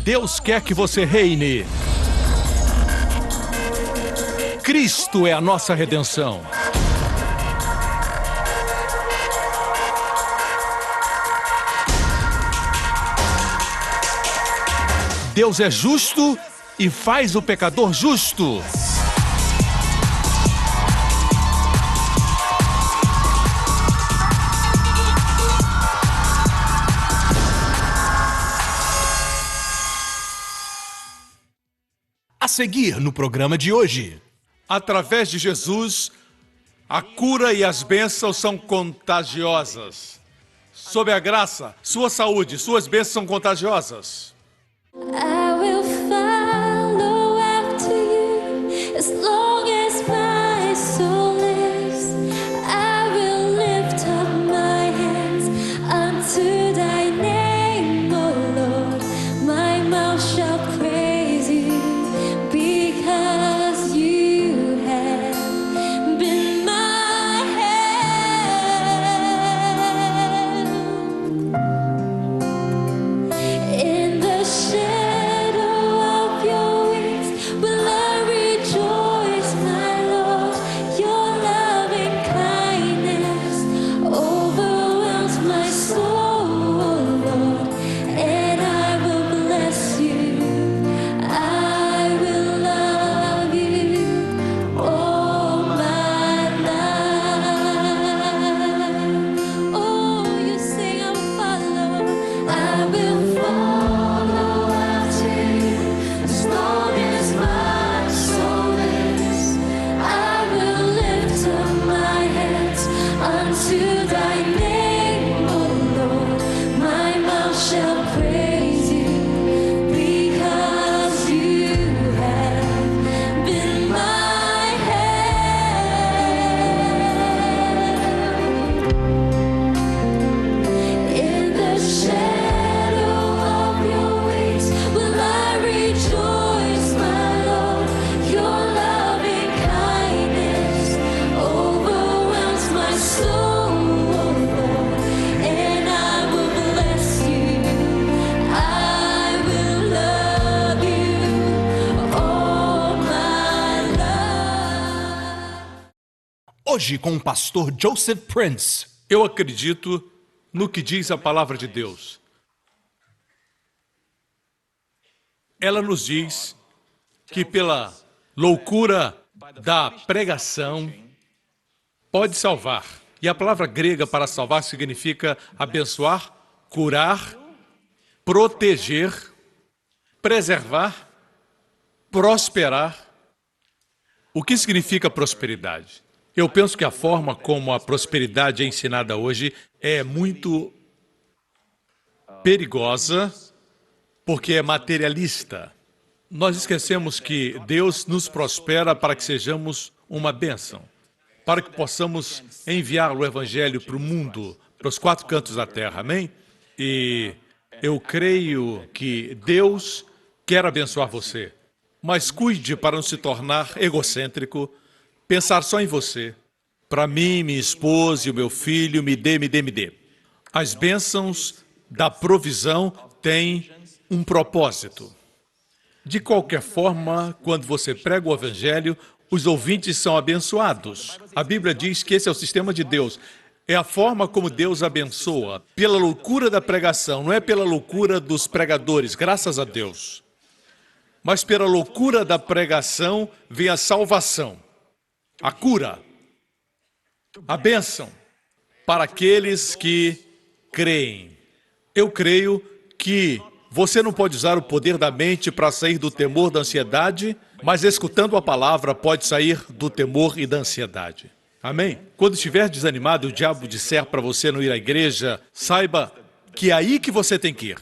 Deus quer que você reine. Cristo é a nossa redenção. Deus é justo e faz o pecador justo. A seguir no programa de hoje. Através de Jesus, a cura e as bênçãos são contagiosas. Sob a graça, sua saúde, suas bênçãos são contagiosas. I will follow after you as long as my soul lives. I will lift up my hands unto thy name, O Lord. My mouth shall praise you because you have been my help. In the shadow of your wings will I rejoice, my Lord. Your loving kindness overwhelms my soul, Lord, and I will bless you. I will love you all my life. Oh, you sing and follow. I will follow after you as long as my soul lives. I will lift up my hands unto thy name, O Lord. My mouth shall praise you because you have been my help. In the shadow of your wings will I rejoice, my Lord. Your loving kindness overwhelms my soul, Lord, and I will bless you. I will love you all my life. Hoje com o pastor Joseph Prince. Eu acredito no que diz a palavra de Deus. Ela nos diz que pela loucura da pregação pode salvar. E a palavra grega para salvar significa abençoar, curar, proteger, preservar, prosperar. O que significa prosperidade? Eu penso que a forma como a prosperidade é ensinada hoje é muito perigosa, porque é materialista. Nós esquecemos que Deus nos prospera para que sejamos uma bênção, para que possamos enviar o Evangelho para o mundo, para os quatro cantos da terra, amém? E eu creio que Deus quer abençoar você, mas cuide para não se tornar egocêntrico, pensar só em você. Para mim, minha esposa e o meu filho, me dê, me dê, me dê. As bênçãos da provisão têm um propósito. De qualquer forma, quando você prega o Evangelho, os ouvintes são abençoados. A Bíblia diz que esse é o sistema de Deus. É a forma como Deus abençoa. Pela loucura da pregação, não é pela loucura dos pregadores, graças a Deus. Mas pela loucura da pregação vem a salvação, a cura, a bênção para aqueles que creem. Eu creio que você não pode usar o poder da mente para sair do temor, da ansiedade, mas escutando a palavra pode sair do temor e da ansiedade. Amém? Quando estiver desanimado e o diabo disser para você não ir à igreja, saiba que é aí que você tem que ir.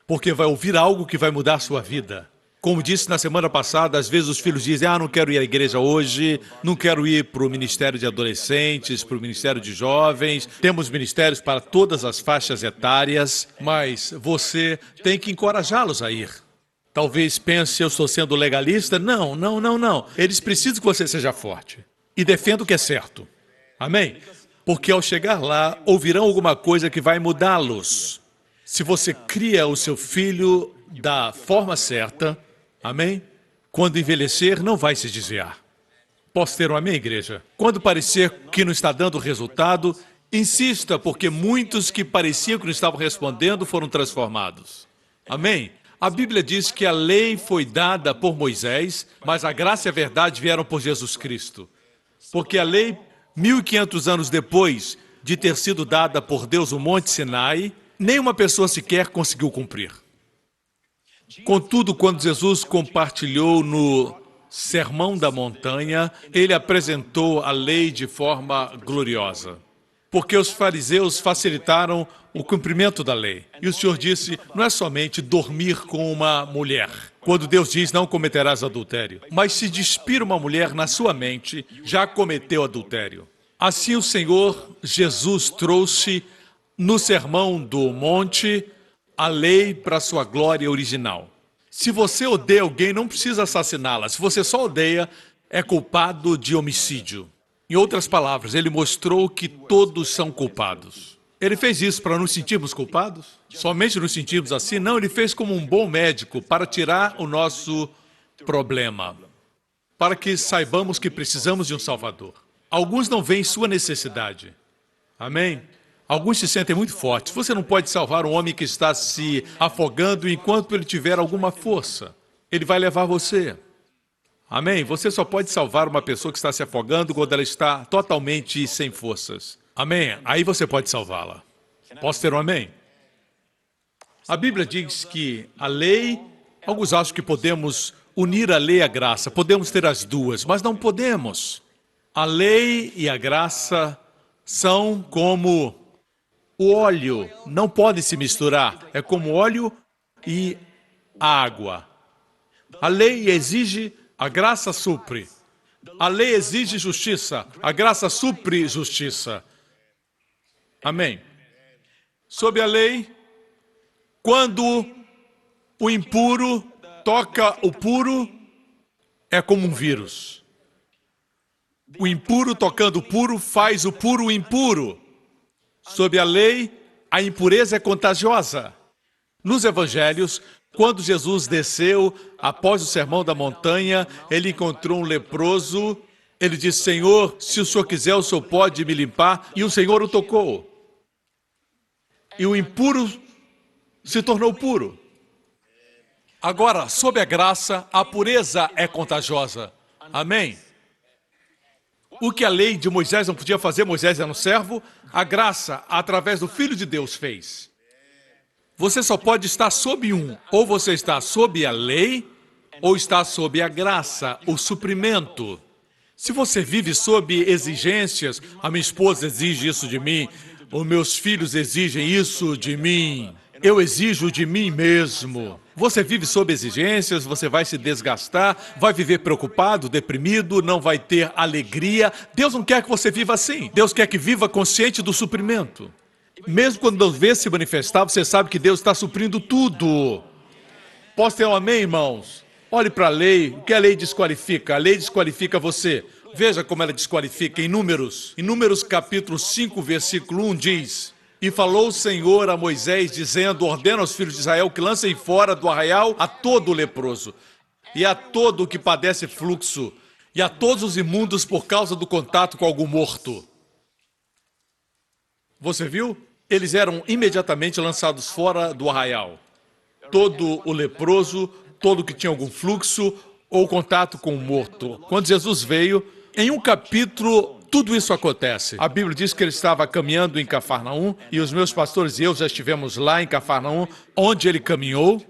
Porque vai ouvir algo que vai mudar a sua vida. Como disse na semana passada, às vezes os filhos dizem, não quero ir à igreja hoje, não quero ir para o ministério de adolescentes, para o ministério de jovens. Temos ministérios para todas as faixas etárias, mas você tem que encorajá-los a ir. Talvez pense, eu estou sendo legalista. Não. Eles precisam que você seja forte e defenda o que é certo. Amém? Porque ao chegar lá, ouvirão alguma coisa que vai mudá-los. Se você cria o seu filho da forma certa, amém? Quando envelhecer, não vai se desviar. Posso ter um amém, igreja? Quando parecer que não está dando resultado, insista, porque muitos que pareciam que não estavam respondendo foram transformados. Amém? A Bíblia diz que a lei foi dada por Moisés, mas a graça e a verdade vieram por Jesus Cristo. Porque a lei, 1500 anos depois de ter sido dada por Deus no Monte Sinai, nenhuma pessoa sequer conseguiu cumprir. Contudo, quando Jesus compartilhou no Sermão da Montanha, ele apresentou a lei de forma gloriosa. Porque os fariseus facilitaram o cumprimento da lei. E o Senhor disse, não é somente dormir com uma mulher, quando Deus diz não cometerás adultério, mas se despir uma mulher na sua mente, já cometeu adultério. Assim o Senhor Jesus trouxe no Sermão do Monte a lei para a sua glória original. Se você odeia alguém, não precisa assassiná-la. Se você só odeia, é culpado de homicídio. Em outras palavras, ele mostrou que todos são culpados. Ele fez isso para nos sentirmos culpados? Somente nos sentirmos assim? Não, ele fez como um bom médico para tirar o nosso problema. Para que saibamos que precisamos de um Salvador. Alguns não veem sua necessidade. Amém? Alguns se sentem muito fortes. Você não pode salvar um homem que está se afogando enquanto ele tiver alguma força. Ele vai levar você. Amém? Você só pode salvar uma pessoa que está se afogando quando ela está totalmente sem forças. Amém? Aí você pode salvá-la. Posso ter um amém? A Bíblia diz que a lei, alguns acham que podemos unir a lei e a graça. Podemos ter as duas, mas não podemos. A lei e a graça são como o óleo, não podem se misturar. É como óleo e água. A lei exige, a graça supre. A lei exige justiça, a graça supre justiça. Amém. Sob a lei, quando o impuro toca o puro, é como um vírus. O impuro tocando o puro faz o puro impuro. Sob a lei, a impureza é contagiosa. Nos evangelhos, quando Jesus desceu, após o Sermão da Montanha, ele encontrou um leproso. Ele disse, Senhor, se o Senhor quiser, o Senhor pode me limpar. E o Senhor o tocou. E o impuro se tornou puro. Agora, sob a graça, a pureza é contagiosa. Amém? O que a lei de Moisés não podia fazer, Moisés era um servo, a graça, através do Filho de Deus, fez. Você só pode estar sob um. Ou você está sob a lei, ou está sob a graça, o suprimento. Se você vive sob exigências, a minha esposa exige isso de mim, os meus filhos exigem isso de mim, eu exijo de mim mesmo. Você vive sob exigências, você vai se desgastar, vai viver preocupado, deprimido, não vai ter alegria. Deus não quer que você viva assim. Deus quer que viva consciente do suprimento. Mesmo quando não vê se manifestar, você sabe que Deus está suprindo tudo. Posso ter um amém, irmãos? Olhe para a lei. O que a lei desqualifica? A lei desqualifica você. Veja como ela desqualifica em Números. Em Números capítulo 5, versículo 1 diz... E falou o Senhor a Moisés, dizendo, ordena aos filhos de Israel que lancem fora do arraial a todo o leproso, e a todo o que padece fluxo, e a todos os imundos por causa do contato com algum morto. Você viu? Eles eram imediatamente lançados fora do arraial. Todo o leproso, todo que tinha algum fluxo ou contato com o morto. Quando Jesus veio, em um capítulo... Tudo isso acontece. A Bíblia diz que ele estava caminhando em Cafarnaum, e os meus pastores e eu já estivemos lá em Cafarnaum, onde ele caminhou.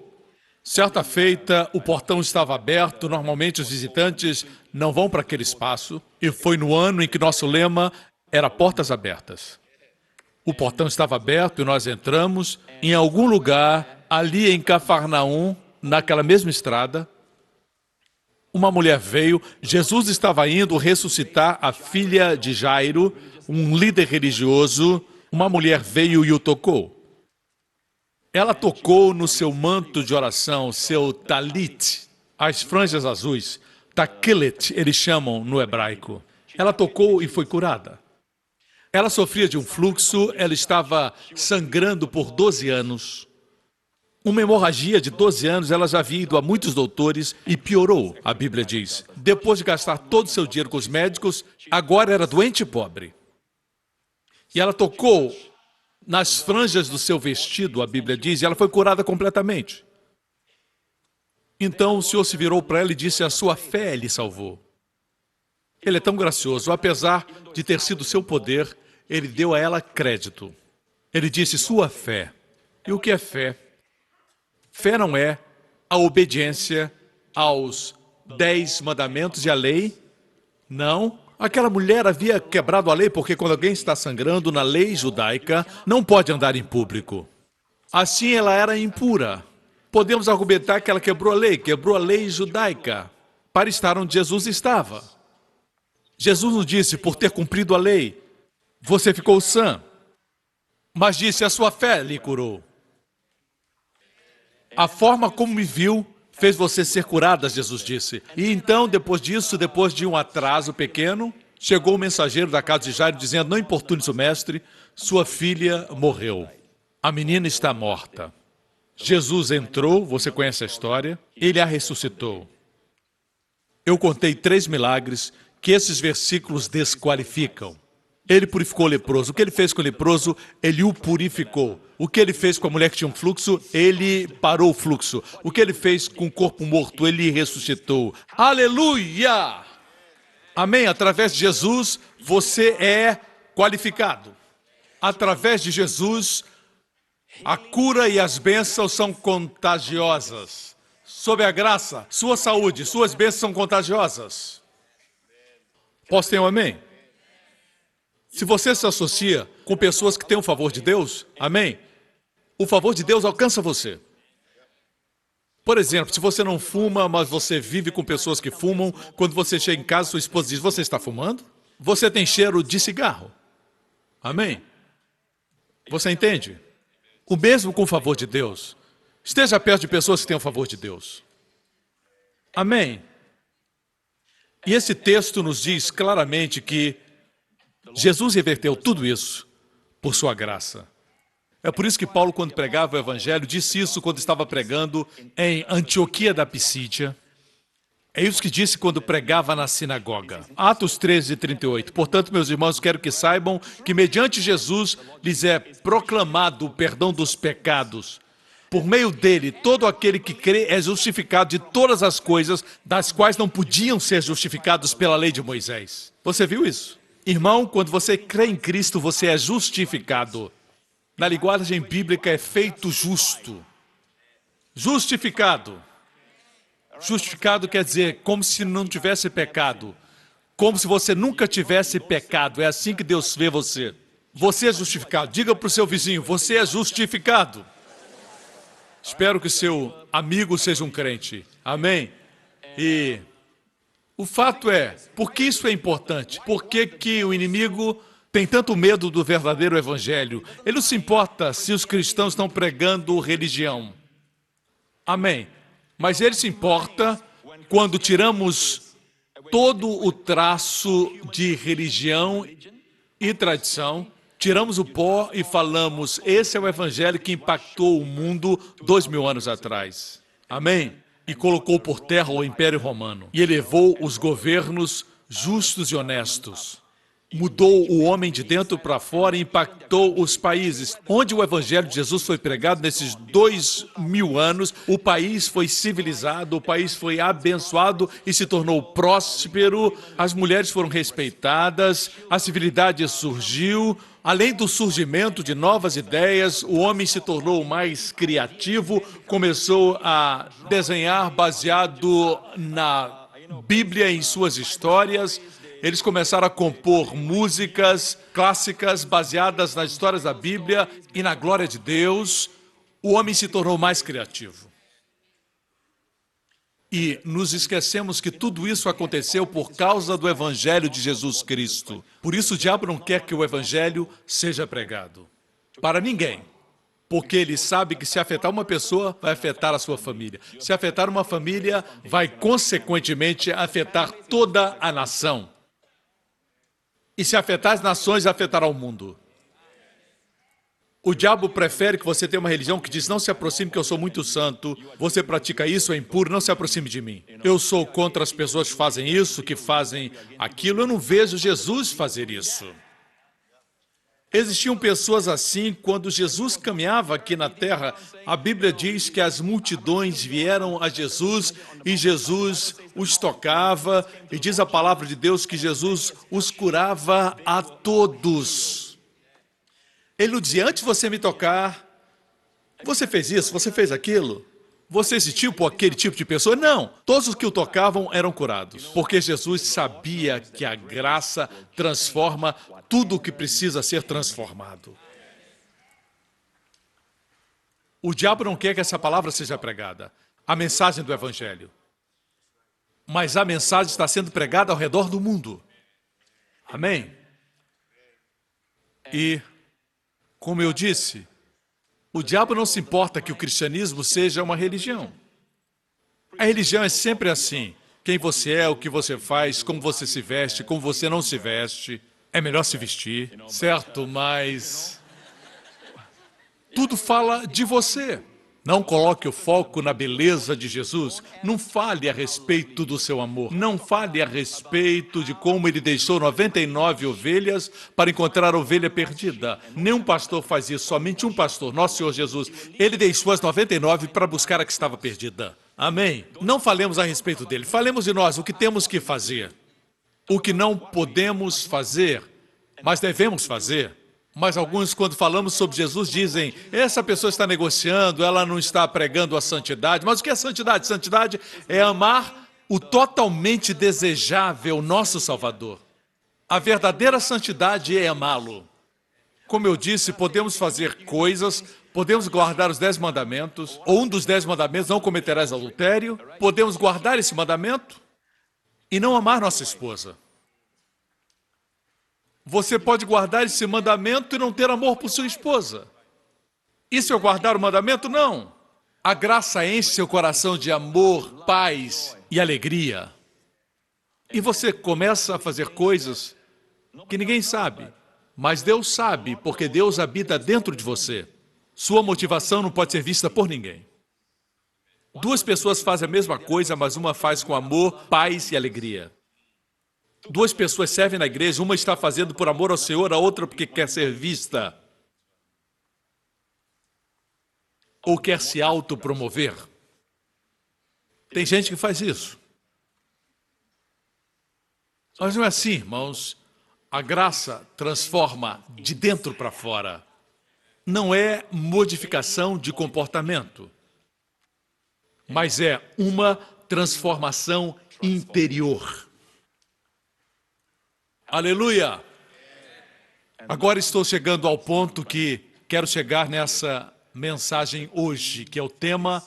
Certa feita, o portão estava aberto, normalmente os visitantes não vão para aquele espaço, e foi no ano em que nosso lema era Portas Abertas. O portão estava aberto e nós entramos em algum lugar, ali em Cafarnaum, naquela mesma estrada. Uma mulher veio, Jesus estava indo ressuscitar a filha de Jairo, um líder religioso. Uma mulher veio e o tocou. Ela tocou no seu manto de oração, seu talit, as franjas azuis, takelet, eles chamam no hebraico. Ela tocou e foi curada. Ela sofria de um fluxo, ela estava sangrando por 12 anos. Uma hemorragia de 12 anos, ela já havia ido a muitos doutores e piorou, a Bíblia diz. Depois de gastar todo o seu dinheiro com os médicos, agora era doente e pobre. E ela tocou nas franjas do seu vestido, a Bíblia diz, e ela foi curada completamente. Então o Senhor se virou para ela e disse: a sua fé lhe salvou. Ele é tão gracioso, apesar de ter sido seu poder, ele deu a ela crédito. Ele disse: sua fé. E o que é fé? Fé não é a obediência aos 10 mandamentos e à lei. Não. Aquela mulher havia quebrado a lei, porque quando alguém está sangrando na lei judaica, não pode andar em público. Assim ela era impura. Podemos argumentar que ela quebrou a lei judaica, para estar onde Jesus estava. Jesus nos disse: por ter cumprido a lei, você ficou sã. Mas disse: a sua fé lhe curou. A forma como me viu fez você ser curada, Jesus disse. E então, depois disso, depois de um atraso pequeno, chegou o mensageiro da casa de Jairo dizendo: não importunes o mestre, sua filha morreu. A menina está morta. Jesus entrou, você conhece a história, ele a ressuscitou. Eu contei 3 milagres que esses versículos desqualificam. Ele purificou o leproso. O que ele fez com o leproso? Ele o purificou. O que ele fez com a mulher que tinha um fluxo? Ele parou o fluxo. O que ele fez com o corpo morto? Ele ressuscitou. Aleluia! Amém? Através de Jesus, você é qualificado. Através de Jesus, a cura e as bênçãos são contagiosas. Sob a graça, sua saúde, suas bênçãos são contagiosas. Posso ter um amém? Se você se associa com pessoas que têm o favor de Deus, amém? O favor de Deus alcança você. Por exemplo, se você não fuma, mas você vive com pessoas que fumam, quando você chega em casa, sua esposa diz: você está fumando? Você tem cheiro de cigarro. Amém? Você entende? O mesmo com o favor de Deus. Esteja perto de pessoas que têm o favor de Deus. Amém? E esse texto nos diz claramente que Jesus reverteu tudo isso por sua graça. É por isso que Paulo, quando pregava o Evangelho, disse isso quando estava pregando em Antioquia da Pisídia. É isso que disse quando pregava na sinagoga. Atos 13:38. Portanto, meus irmãos, quero que saibam que mediante Jesus lhes é proclamado o perdão dos pecados. Por meio dele, todo aquele que crê é justificado de todas as coisas das quais não podiam ser justificados pela lei de Moisés. Você viu isso? Irmão, quando você crê em Cristo, você é justificado. Na linguagem bíblica é feito justo. Justificado. Justificado quer dizer como se não tivesse pecado. Como se você nunca tivesse pecado. É assim que Deus vê você. Você é justificado. Diga para o seu vizinho: você é justificado. Espero que seu amigo seja um crente. Amém? E o fato é, por que isso é importante? Por que que o inimigo tem tanto medo do verdadeiro evangelho? Ele não se importa se os cristãos estão pregando religião. Amém? Mas ele se importa quando tiramos todo o traço de religião e tradição, tiramos o pó e falamos: esse é o evangelho que impactou o mundo 2000 anos atrás. Amém? E colocou por terra o Império Romano. E elevou os governos justos e honestos. Mudou o homem de dentro para fora e impactou os países. Onde o Evangelho de Jesus foi pregado nesses 2000 anos, o país foi civilizado, o país foi abençoado e se tornou próspero, as mulheres foram respeitadas, a civilidade surgiu. Além do surgimento de novas ideias, o homem se tornou mais criativo, começou a desenhar baseado na Bíblia e em suas histórias. Eles começaram a compor músicas clássicas baseadas nas histórias da Bíblia e na glória de Deus. O homem se tornou mais criativo. E nos esquecemos que tudo isso aconteceu por causa do Evangelho de Jesus Cristo. Por isso o diabo não quer que o Evangelho seja pregado. Para ninguém. Porque ele sabe que se afetar uma pessoa, vai afetar a sua família. Se afetar uma família, vai consequentemente afetar toda a nação. E se afetar as nações, afetará o mundo. O diabo prefere que você tenha uma religião que diz: não se aproxime que eu sou muito santo, você pratica isso, é impuro, não se aproxime de mim. Eu sou contra as pessoas que fazem isso, que fazem aquilo. Eu não vejo Jesus fazer isso. Existiam pessoas assim quando Jesus caminhava aqui na terra. A Bíblia diz que as multidões vieram a Jesus e Jesus os tocava. E diz a palavra de Deus que Jesus os curava a todos. Ele não dizia: antes de você me tocar, você fez isso, você fez aquilo. Você esse tipo, aquele tipo de pessoa? Não. Todos os que o tocavam eram curados. Porque Jesus sabia que a graça transforma tudo o que precisa ser transformado. O diabo não quer que essa palavra seja pregada. A mensagem do Evangelho. Mas a mensagem está sendo pregada ao redor do mundo. Amém? E, como eu disse, o diabo não se importa que o cristianismo seja uma religião. A religião é sempre assim. Quem você é, o que você faz, como você se veste, como você não se veste. É melhor se vestir, certo? Mas tudo fala de você. Não coloque o foco na beleza de Jesus. Não fale a respeito do seu amor. Não fale a respeito de como ele deixou 99 ovelhas para encontrar a ovelha perdida. Nenhum pastor faz isso, somente um pastor, nosso Senhor Jesus. Ele deixou as 99 para buscar a que estava perdida. Amém? Não falemos a respeito dele. Falemos de nós, o que temos que fazer. O que não podemos fazer, mas devemos fazer. Mas alguns, quando falamos sobre Jesus, dizem: essa pessoa está negociando, ela não está pregando a santidade. Mas o que é santidade? Santidade é amar o totalmente desejável nosso Salvador. A verdadeira santidade é amá-lo. Como eu disse, podemos fazer coisas, podemos guardar os 10 mandamentos, ou um dos 10 mandamentos: não cometerás adultério. Podemos guardar esse mandamento e não amar nossa esposa. Você pode guardar esse mandamento e não ter amor por sua esposa. Isso é guardar o mandamento? Não. A graça enche seu coração de amor, paz e alegria. E você começa a fazer coisas que ninguém sabe. Mas Deus sabe, porque Deus habita dentro de você. Sua motivação não pode ser vista por ninguém. Duas pessoas fazem a mesma coisa, mas uma faz com amor, paz e alegria. Duas pessoas servem na igreja, uma está fazendo por amor ao Senhor, a outra porque quer ser vista. Ou quer se autopromover. Tem gente que faz isso. Mas não é assim, irmãos. A graça transforma de dentro para fora. Não é modificação de comportamento, mas é uma transformação interior. Aleluia! Agora estou chegando ao ponto que quero chegar nessa mensagem hoje, que é o tema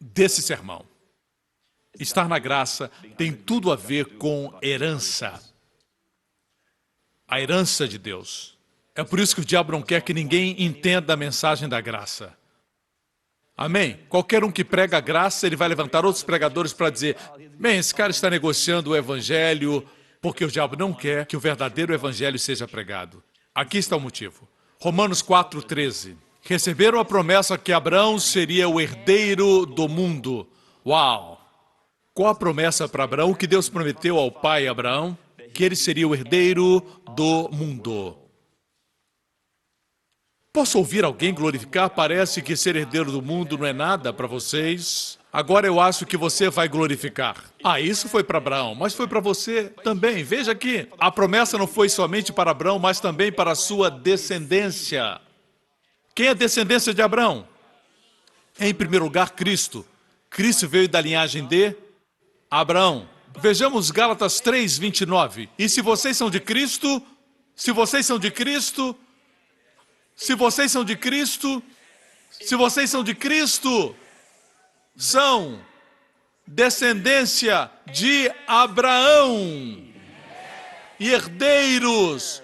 desse sermão. Estar na graça tem tudo a ver com herança. A herança de Deus. É por isso que o diabo não quer que ninguém entenda a mensagem da graça. Amém? Qualquer um que prega a graça, ele vai levantar outros pregadores para dizer: bem, esse cara está negociando o evangelho, porque o diabo não quer que o verdadeiro evangelho seja pregado. Aqui está o motivo. Romanos 4:13. Receberam a promessa que Abraão seria o herdeiro do mundo. Uau! Qual a promessa para Abraão? O que Deus prometeu ao pai Abraão? Que ele seria o herdeiro do mundo. Posso ouvir alguém glorificar? Parece que ser herdeiro do mundo não é nada para vocês. Agora eu acho que você vai glorificar. Ah, isso foi para Abraão, mas foi para você também. Veja aqui, a promessa não foi somente para Abraão, mas também para a sua descendência. Quem é a descendência de Abraão? Em primeiro lugar, Cristo. Cristo veio da linhagem de Abraão. Vejamos Gálatas 3:29. E se vocês são de Cristo, se vocês são de Cristo, se vocês são de Cristo, se vocês são de Cristo, são descendência de Abraão e herdeiros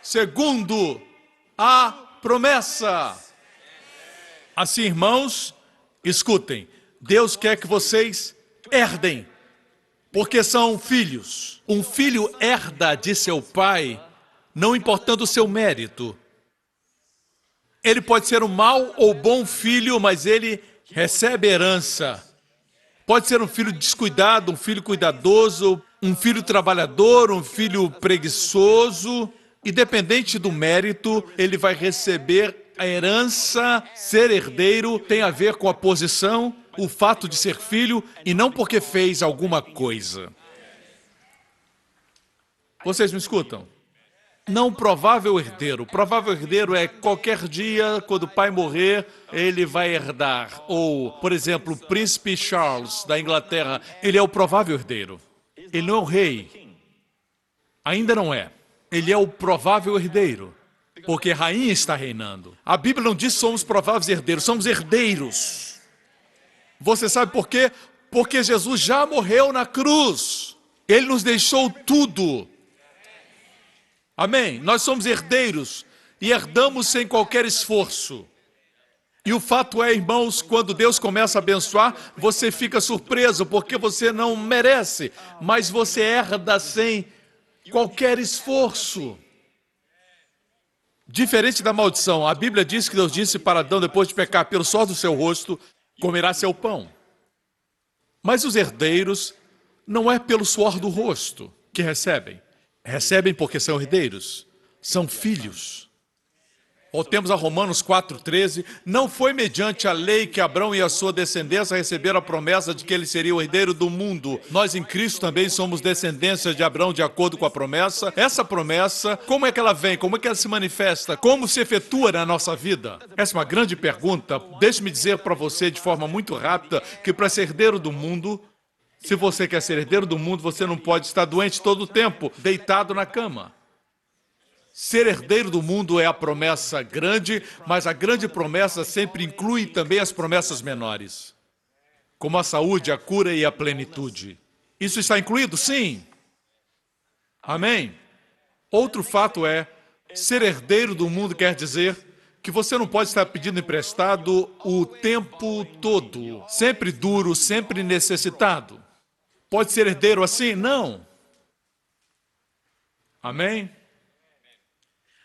segundo a promessa. Assim, irmãos, escutem, Deus quer que vocês herdem, porque são filhos. Um filho herda de seu pai, não importando o seu mérito. Ele pode ser um mau ou bom filho, mas ele recebe herança. Pode ser um filho descuidado, um filho cuidadoso, um filho trabalhador, um filho preguiçoso. Independente do mérito, ele vai receber a herança. Ser herdeiro tem a ver com a posição, o fato de ser filho, e não porque fez alguma coisa. Vocês me escutam? Não provável herdeiro. Provável herdeiro é qualquer dia, quando o pai morrer, ele vai herdar. Ou, por exemplo, o príncipe Charles, da Inglaterra, ele é o provável herdeiro. Ele não é o rei. Ainda não é. Ele é o provável herdeiro. Porque a rainha está reinando. A Bíblia não diz que somos prováveis herdeiros, somos herdeiros. Você sabe por quê? Porque Jesus já morreu na cruz. Ele nos deixou tudo. Amém? Nós somos herdeiros e herdamos sem qualquer esforço. E o fato é, irmãos, quando Deus começa a abençoar, você fica surpreso, porque você não merece, mas você herda sem qualquer esforço. Diferente da maldição, a Bíblia diz que Deus disse para Adão, depois de pecar, pelo suor do seu rosto, comerá seu pão. Mas os herdeiros não é pelo suor do rosto que recebem. Recebem porque são herdeiros, são filhos. Voltemos a Romanos 4,13. Não foi mediante a lei que Abraão e a sua descendência receberam a promessa de que ele seria o herdeiro do mundo. Nós em Cristo também somos descendência de Abraão de acordo com a promessa. Essa promessa, como é que ela vem? Como é que ela se manifesta? Como se efetua na nossa vida? Essa é uma grande pergunta. Deixe-me dizer para você de forma muito rápida que para ser herdeiro do mundo, se você quer ser herdeiro do mundo, você não pode estar doente todo o tempo, deitado na cama. Ser herdeiro do mundo é a promessa grande, mas a grande promessa sempre inclui também as promessas menores, como a saúde, a cura e a plenitude. Isso está incluído? Sim. Amém? Outro fato é, ser herdeiro do mundo quer dizer que você não pode estar pedindo emprestado o tempo todo, sempre duro, sempre necessitado. Pode ser herdeiro assim? Não. Amém?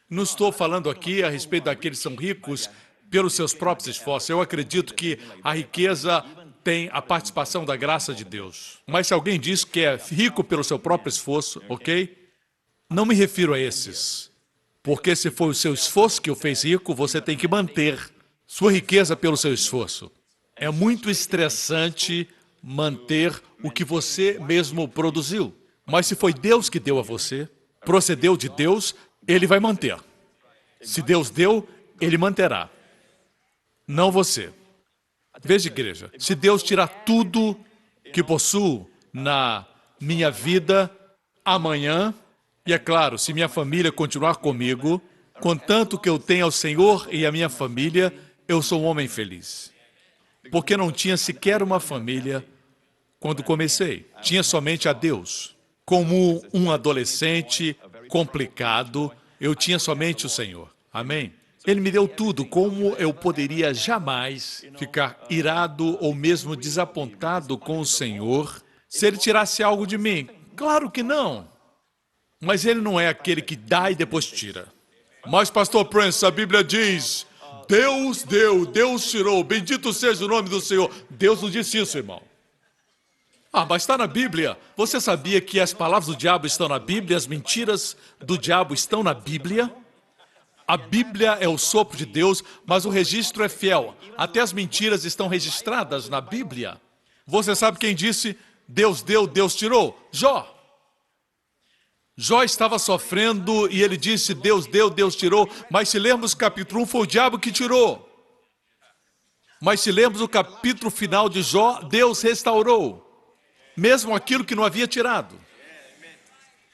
Não estou falando aqui a respeito daqueles que são ricos pelos seus próprios esforços. Eu acredito que a riqueza tem a participação da graça de Deus. Mas se alguém diz que é rico pelo seu próprio esforço, ok? Não me refiro a esses. Porque se foi o seu esforço que o fez rico, você tem que manter sua riqueza pelo seu esforço. É muito estressante manter o que você mesmo produziu. Mas se foi Deus que deu a você, procedeu de Deus, Ele vai manter. Se Deus deu, Ele manterá. Não você. Veja, igreja, se Deus tirar tudo que possuo na minha vida amanhã, e é claro, se minha família continuar comigo, contanto que eu tenha o Senhor e a minha família, eu sou um homem feliz. Porque não tinha sequer uma família quando comecei. Tinha somente a Deus. Como um adolescente complicado, eu tinha somente o Senhor. Amém? Ele me deu tudo. Como eu poderia jamais ficar irado ou mesmo desapontado com o Senhor se Ele tirasse algo de mim? Claro que não. Mas Ele não é aquele que dá e depois tira. Mas, pastor Prince, a Bíblia diz, Deus deu, Deus tirou, bendito seja o nome do Senhor. Deus não disse isso, irmão. Ah, mas está na Bíblia. Você sabia que as palavras do diabo estão na Bíblia, as mentiras do diabo estão na Bíblia? A Bíblia é o sopro de Deus, mas o registro é fiel. Até as mentiras estão registradas na Bíblia. Você sabe quem disse, Deus deu, Deus tirou? Jó. Jó estava sofrendo e ele disse, Deus deu, Deus tirou. Mas se lermos o capítulo 1, foi o diabo que tirou. Mas se lermos o capítulo final de Jó, Deus restaurou. Mesmo aquilo que não havia tirado.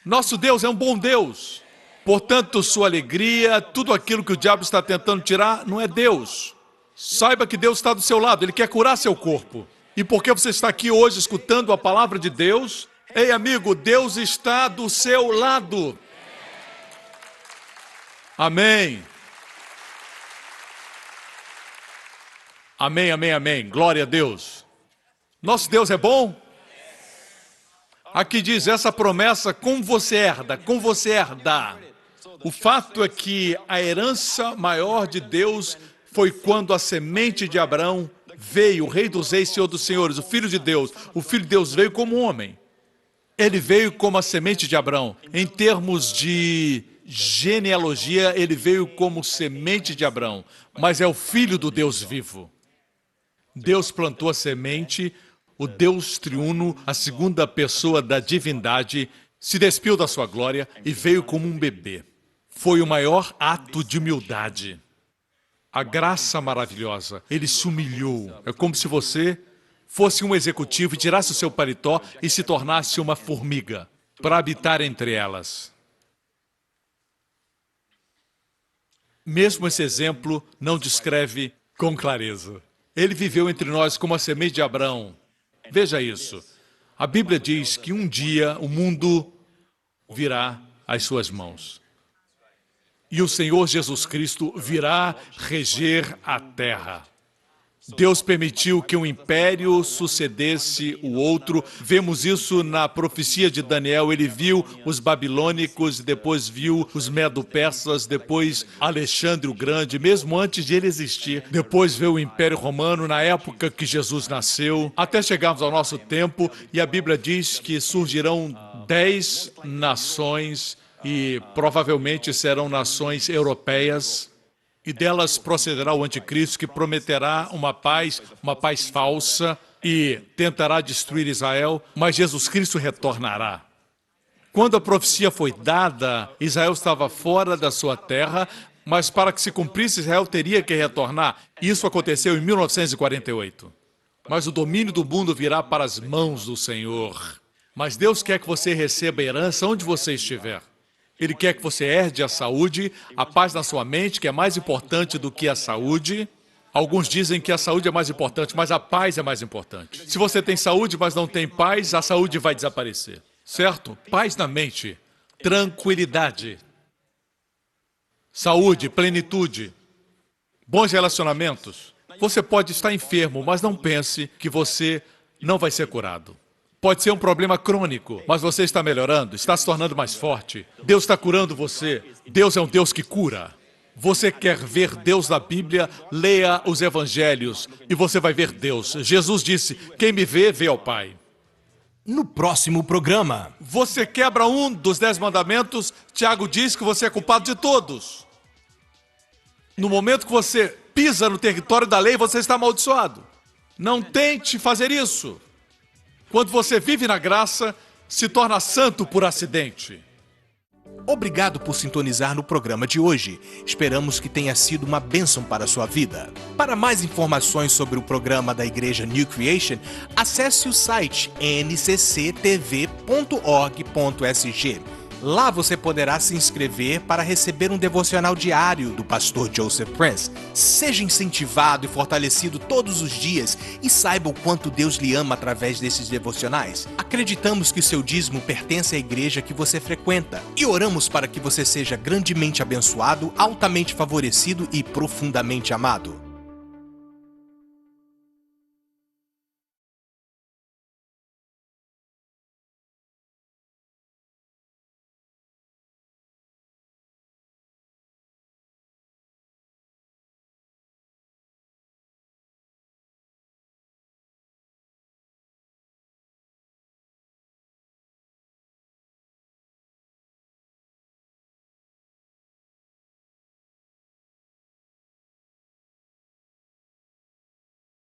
Nosso Deus é um bom Deus. Portanto, sua alegria, tudo aquilo que o diabo está tentando tirar, não é Deus. Saiba que Deus está do seu lado, Ele quer curar seu corpo. E porque você está aqui hoje escutando a palavra de Deus, ei amigo, Deus está do seu lado. Amém. Amém, amém, amém. Glória a Deus. Nosso Deus é bom? Aqui diz essa promessa, como você herda, como você herda. O fato é que a herança maior de Deus foi quando a semente de Abraão veio, o Rei dos Reis, Senhor dos Senhores, o Filho de Deus. O Filho de Deus veio como homem. Ele veio como a semente de Abraão. Em termos de genealogia, ele veio como semente de Abraão, mas é o Filho do Deus vivo. Deus plantou a semente, o Deus triuno, a segunda pessoa da divindade, se despiu da sua glória e veio como um bebê. Foi o maior ato de humildade. A graça maravilhosa. Ele se humilhou. É como se você fosse um executivo e tirasse o seu paletó e se tornasse uma formiga para habitar entre elas. Mesmo esse exemplo não descreve com clareza. Ele viveu entre nós como a semente de Abraão. Veja isso. A Bíblia diz que um dia o mundo virá às suas mãos. E o Senhor Jesus Cristo virá reger a terra. Deus permitiu que um império sucedesse o outro. Vemos isso na profecia de Daniel. Ele viu os babilônicos, depois viu os medo-persas, depois Alexandre o Grande, mesmo antes de ele existir. Depois veio o Império Romano, na época que Jesus nasceu, até chegarmos ao nosso tempo, e a Bíblia diz que surgirão 10 nações, e provavelmente serão nações europeias, e delas procederá o anticristo, que prometerá uma paz falsa, e tentará destruir Israel, mas Jesus Cristo retornará. Quando a profecia foi dada, Israel estava fora da sua terra, mas para que se cumprisse, Israel teria que retornar. Isso aconteceu em 1948. Mas o domínio do mundo virá para as mãos do Senhor. Mas Deus quer que você receba a herança onde você estiver. Ele quer que você herde a saúde, a paz na sua mente, que é mais importante do que a saúde. Alguns dizem que a saúde é mais importante, mas a paz é mais importante. Se você tem saúde, mas não tem paz, a saúde vai desaparecer. Certo? Paz na mente, tranquilidade, saúde, plenitude, bons relacionamentos. Você pode estar enfermo, mas não pense que você não vai ser curado. Pode ser um problema crônico, mas você está melhorando, está se tornando mais forte. Deus está curando você. Deus é um Deus que cura. Você quer ver Deus na Bíblia? Leia os Evangelhos e você vai ver Deus. Jesus disse, quem me vê, vê ao Pai. No próximo programa... Você quebra um dos 10 mandamentos, Tiago diz que você é culpado de todos. No momento que você pisa no território da lei, você está amaldiçoado. Não tente fazer isso. Quando você vive na graça, se torna santo por acidente. Obrigado por sintonizar no programa de hoje. Esperamos que tenha sido uma bênção para a sua vida. Para mais informações sobre o programa da Igreja New Creation, acesse o site ncctv.org.sg. Lá você poderá se inscrever para receber um devocional diário do pastor Joseph Prince. Seja incentivado e fortalecido todos os dias e saiba o quanto Deus lhe ama através desses devocionais. Acreditamos que seu dízimo pertence à igreja que você frequenta e oramos para que você seja grandemente abençoado, altamente favorecido e profundamente amado.